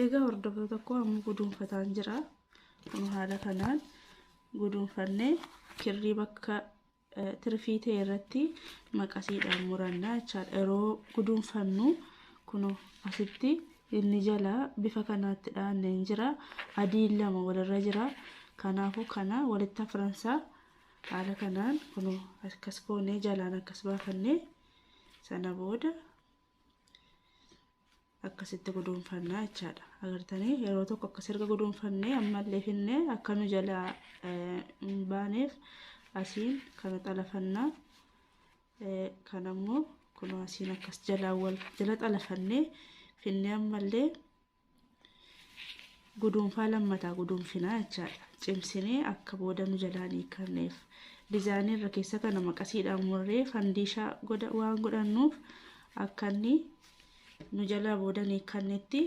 egaa hordoftoota tokko amma guduunfataan jira. Kun haala kanaan guduunfannee kirrii bakka tirfii ta'e irratti maqasiidhaan murannaa jechaadha. Yeroo guduunfannu kun asitti inni jala bifa kanaatti dhaanneen jira. Adiin lama walirra jira. Kanaafuu kana walitti afransaa haala kanaan kun akkas goonee jalaan akkas baafannee sana booda akkasitti guduunfannaa jechaadha. Agartanii yeroo tokko akkas erga guduunfannee ammallee finnee akka nu jalaa hin baaneef asiin kana xalafannaa. Kanammoo kun asiin akkas jalaa wal jala xalafannee finnee ammallee guduunfaa lammataa guduunfinaa jechaadha. Cimsinee akka booda nu jalaa hin hiikanneef dizaayinii irra keessa kana maqasiidhaan murree fandiishaa waan godhannuuf akka inni nu jalaa booda hin hiikannetti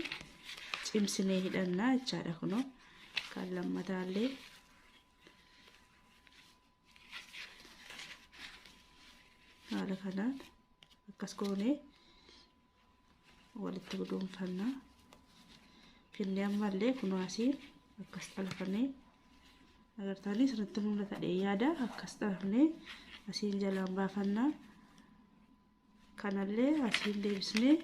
cimsinee hidhannaa jechaadha. Kunoo kan lammataallee haala kanaan akkas goonee walitti guduunfannaa. Finnee ammallee kunoo asiin akkas xalafannee agartanii sirriitti mul'ata yaada akkas xalafnee asiin jalaan baafannaa. Kanallee asiin deebisnee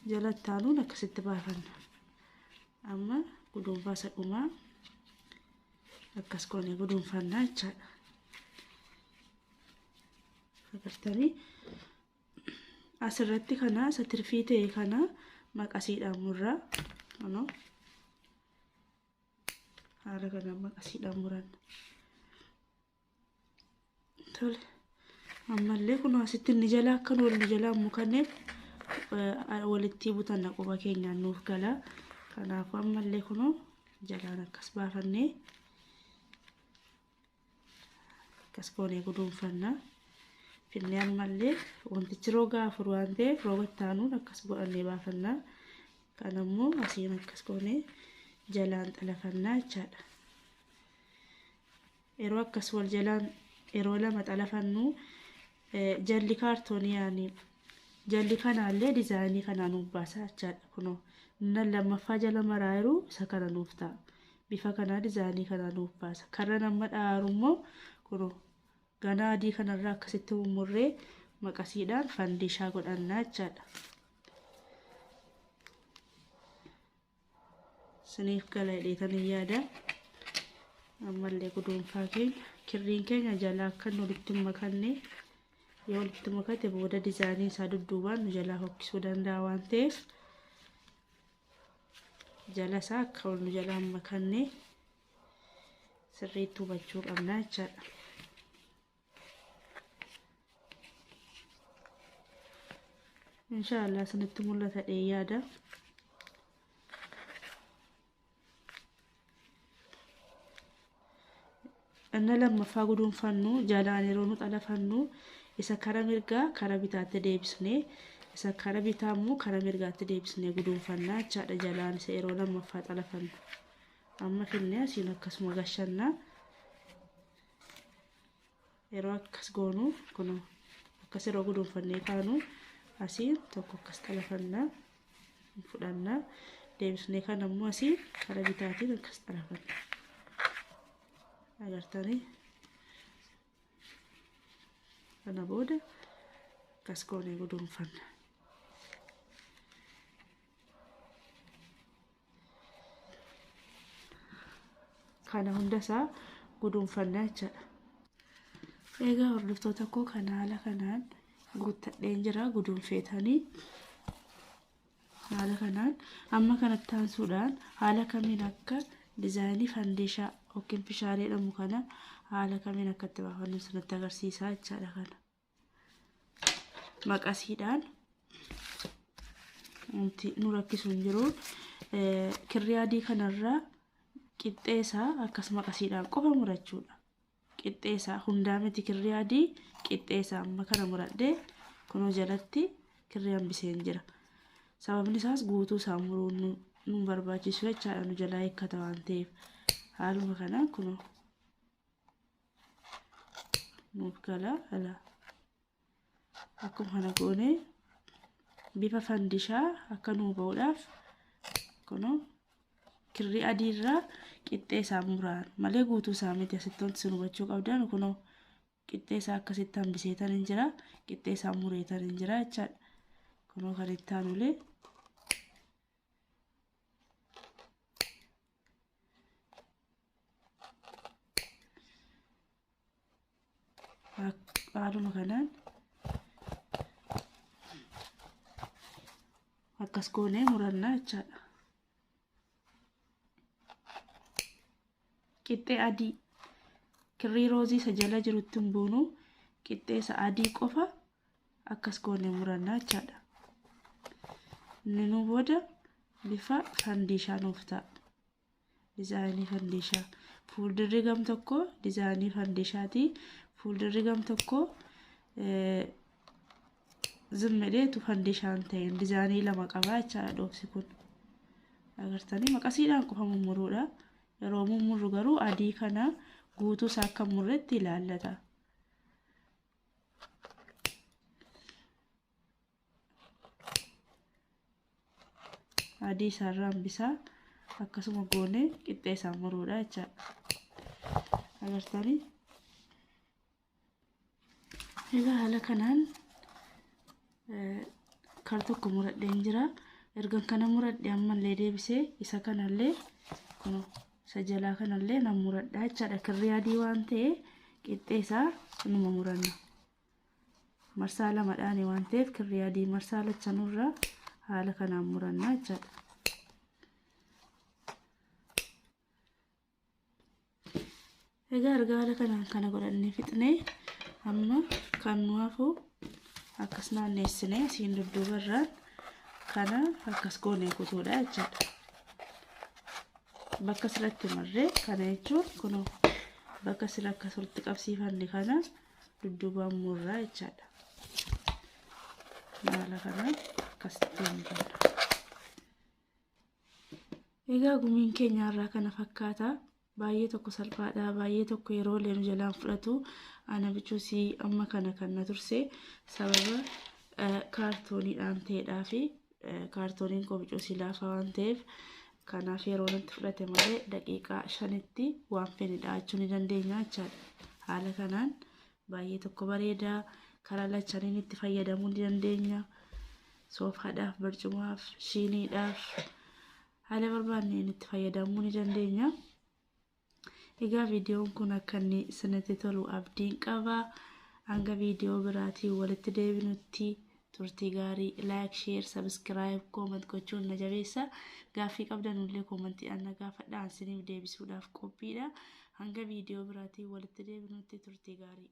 jalatti aanuun akkasitti baafanna. Amma guduunfaa sadhumaa akkas goonee guduunfannaa jechaadha. Agartanii asirratti kana tirfii ta'e kana maqasiidhaan murraa. Kunoo haala kanaan maqasiidhaan muranna. Tole ammallee kunoo asitti inni jalaa akka nu jalaa mukanneef walitti butanna quba keenyaan nuuf gala. Kanaafuu ammallee kunoo jalaan akkas baafannee akkas goonee guduunfannaa. Finnee ammallee wantichi roga afur waan ta'eef roga itti aanuun akkas godhannee baafannaa. Kanammoo asiin akkas goonee jalaan xalafannaa jechaadha. Yeroo akkas wal jalaan yeroo lama xalafannu jalli kaartoonii yaani jalli kanaallee dizaayinii kanaan nuuf baasa jechaadha. Kunoo inni lammaffaa jala maraa jiru isa kana nuuf ta'a. Bifa kanaa dizaayinii kanaan nuuf baasa. Karra nama dhaarummoo kunoo ganaa adii kanarraa akkasitti mummurree maqasiidhaan fandiishaa godhannaa jechaadha. Siniif gala hidheetanii yaada. Ammallee guduunfaa keenya kirriin keenya jalaa akka nu walitti makanne yoo walitti makate booda dizaayinii isaa dudduubaan nu jalaa hokkisuu danda'a waan ta'eef jala isaa akka nu jalaa makanne sirriitti hubachuu qabna jechaadha. Inshaallah sinitti mul'ata yaada. Anna lammaffaa guduunfannu jalaan yeroo nu xalafannu isa kara mirgaa kara bitaatti deebisnee isa kara bitaa immoo kara mirgaatti deebisnee guduunfannaa jechaadha. Jalaan isa yeroo lammaffaa xalafannu amma finnee asiin akkasuma gashannaa. Yeroo akkas goonu kun akkas yeroo guduunfannee kaanu asiin tokko akkas xalafannaa fudhannaa. Deebisnee kan ammoo asiin kara bitaatiin akkas xalafanna. Agartanii kana booda akkas goonee guduunfanna. Kana hundasaa guduunfannaa jechaadha. Egaa hordoftoota koo kana haala kanaan guuttadheen jira guduunfeetanii haala kanaan amma kanatti aansuudhaan haala kamiin akka dizaayinii fandiishaa yookiin fishaalee jedhamu kana haala kamiin akka itti baafannu sinitti agarsiisaa jechaadha. Kana maqasiidhaan wanti nu rakkisu hin jiru. Kirrii adii kanarraa qixxeessaa akkas maqasiidhaan qofa murachuudha. Qixxeessaa hundaa miti kirrii adii qixxeessaa amma kana muradhee kunoo jalatti kirrii hambiseen jira. Sababni isaas guutuu isaa muruun nu barbaachisu jechaadha. Nu jalaa eeggata waan ta'eef haaluma kanaan kunoo nuuf gala ala akkuma kana goonee bifa fandishaa akka nuu ba'uudhaaf kunoo kirrii adiirraa qixxee isaa muraan malee guutuu isaa miti. Asitti wanti isin hubachuu qabdan kunoo qixxee isaa akkasitti hambiseetan hin jira, qixxee isaa mureetan hin jira jechaadha. Kunoo kan itti aanulee haaluma kanaan akkas goonee murannaa jechaadha. Qixxee adii kirrii roozii isa jala jirutti hin buunu, qixxee isa adii qofa akkas goonee murannaa jechaadha. Inni nu booda bifa fandishaa nuuf ta'a. Dizaayinii fandishaa. Fuuldirri gam tokko dizaayinii fandishaati. Fuuldirri gam tokko zimmedheetu fandishaan ta'een dizaayinii lama qabaa jechaadha dhoobsi kun. Agartanii maqasiidhaan qofa mummuruudha. Yeroo mummurru garuu adii kana guutuu isaa akka murreetti ilaallata. Adii isaarraa hambisaa akkasuma goonee qixxee isaa muruudha jechaadha. Agartanii egaa haala kanaan kar tokko muradheen jira. Ergan kana muradhe ammallee deebisee isa kanallee kunoo isa jalaa kanallee nan muradha jechaadha. Kirrii adii waan ta'e qixxee isaa numa muranna. Marsaa lamadhaan waan ta'eef kirrii adii marsaa lachanurraa haala kanaan muranna jechaadha. Egaa erga haala kanaan kana godhannee fixnee amma kan nu hafu akkas naanneessinee asiin dudduubarraan kana akkas goonee kutuudha jechaadha. Bakka sirratti marree kana jechuun kunoo bakka sirra akkas walitti qabsiifanne kana dudduubaan murraa jechaadha. Haala kanaan akkasitti murra. Egaa gumiin keenya irraa kana fakkaata. Baay'ee tokko salphaadha, baay'ee tokko yeroo leenu jalaan fudhatu. Ana bichuusii amma kana kan na turse sababa kaartooniidhaan ta'eedhaa fi kaartooniin koo bicuusii laafaa waan ta'eef kanaaf yeroo natti fudhate malee daqiiqaa 5tti waan fedhe dha'achuu ni dandeenya jechaadha. Haala kanaan baay'ee tokko bareedaa karaa lachaniin itti fayyadamuu ni dandeenya. Soofaadhaaf, barcumaaf, shiiniidhaaf haala barbaanneen itti fayyadamuu ni dandeenya. Egaa viidiyoon kun akka inni isinitti tolu abdiin qaba. Hanga viidiyoo biraatiin walitti deebinutti turtii gaarii. Like, share, subscribe, comment gochuun na jabeessa. Gaaffii qabdanullee commentiidhaan na gaafadhaa. Isiniif deebisuudhaaf qophiidha. Hanga viidiyoo biraatiin walitti deebinutti turtii gaarii.